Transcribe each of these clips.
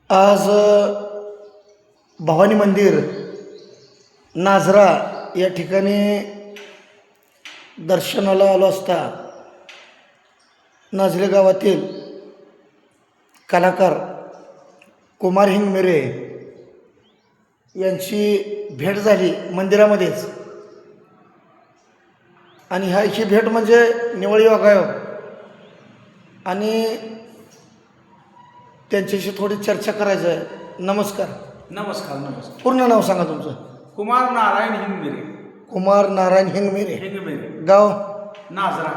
आज भवानी मंदिर नाझरा या ठिकाणी दर्शनाला आलो असता नाझरे गावातील कलाकार कुमार हिंगमिरे यांची भेट झाली मंदिरामध्येच. आणि ही भेट म्हणजे निवळ योगायोग आणि त्यांच्याशी थोडी चर्चा करायचं आहे. नमस्कार. नमस्कार. नमस्कार. पूर्ण नाव सांगा तुमचं. कुमार नारायण हिंगमिरे. कुमार नारायण हिंगमिरे. हिंगमिरे. गाव नाझरा.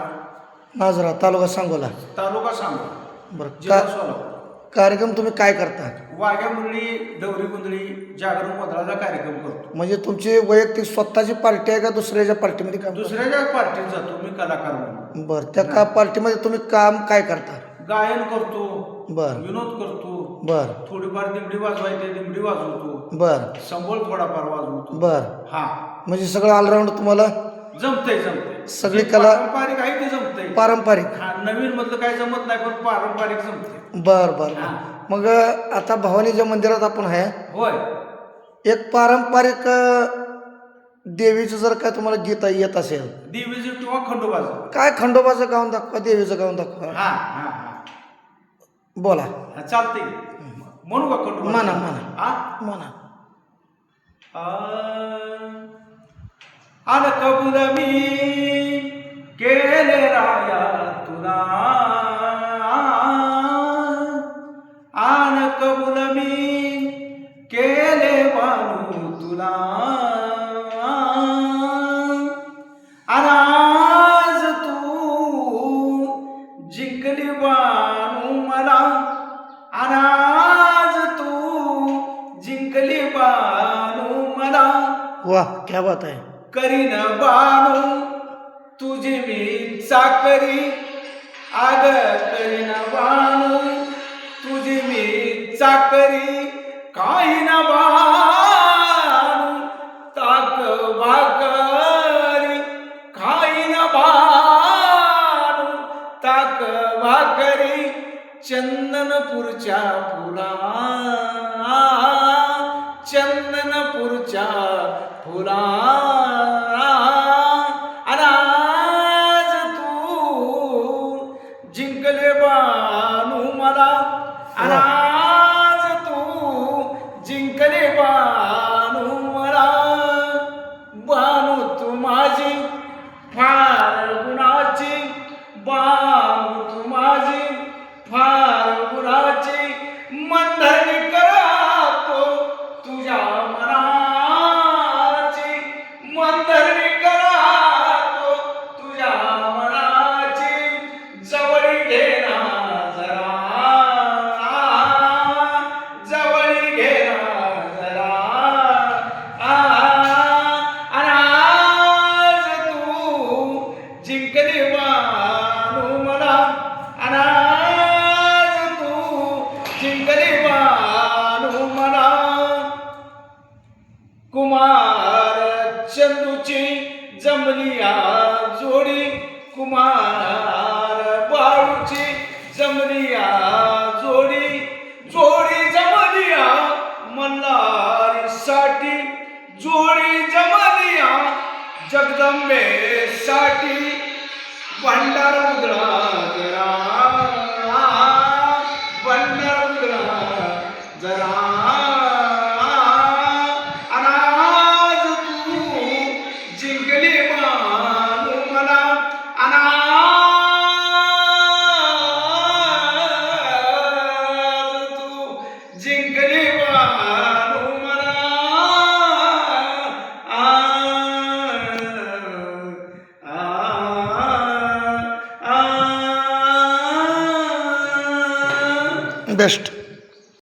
नाझरा, तालुका सांगोला. तालुका सांगोला. बरं. जिल्हा सोलापूर. कार्यक्रम तुम्ही काय करता? वाघ्या मुरळी, डवरी गुंदळी, जागरण गोंधळाचा कार्यक्रम करतो. म्हणजे तुमची वैयक्तिक स्वतःची पार्टी आहे का दुसऱ्याच्या पार्टीमध्ये काम? दुसऱ्याच्या पार्टीत जातो मी कलाकार म्हणून. बरं. त्या पार्टीमध्ये तुम्ही काम काय करता? गायन करतो. बर. विनोद करतो. बर. थोडीफार दिमडी वाजवायचे दिमडी वाजवतो. बर. संबळ थोडाफार वाजवतो. बर. हा, म्हणजे सगळं ऑलराऊंड तुम्हाला जमतंय. सगळी कला पारंपरिक आहे ते जमतंय. पारंपरिक. हा, नवीन मधलं काय जमत नाही पण पारंपरिक जमतंय. बर बर. मग आता भवानीच्या मंदिरात आपण आहे. होय. एक पारंपरिक देवीचं जर काय तुम्हाला गीत येत असेल, देवीचं किंवा खंडोबाचं, काय खंडोबाचं गाऊन दाखवा, देवीचं गाऊन दाखवा. हा हा हा बोला. चालतंय. म्हणू का खंडोबा? म्हणा हा म्हणा. आन कबूल मी केले राया तुला, आन कबूल मी केले बानू तुला, आज तू जिंकली बानू मला, आज तू जिंकली बानू मला. वाह, क्या बात आहे. करीन बानू तुझी मी चाकरी, आग करीन बानू तुझी मी चाकरी, काही ना बानू ताक भाकरी, काही ना बानू ताक भाकरी, चंदनपूरच्या फुला, चंदनपूरच्या फुला, आज तू जिंकले बानू मला, आज तू जिंकले बानू मला. बानू तू माझी फार गुणाची, बानू तू माझी फार गुणाची, मंडळी करतो तुझ्या मनाची, मंडळी करतो तुझ्या मनाची, जवळी घेना जरा, जवळी घेना जरा, आज तू जिंकली बानू मला, आज तू जिंकली बानू मला. कुमार चंदूची जमली आ जोडी, कुमार बाळूची जमली आ जोडी, जोडी जमली आ मल्हारीसाठी, जोडी जमली आ जगदंबेसाठी, भंडार उधळा जरा, भंडार उधळा जरा, आज तू जिंकली बानू मला, आज तू जिंकली बानू मला, बेस्ट.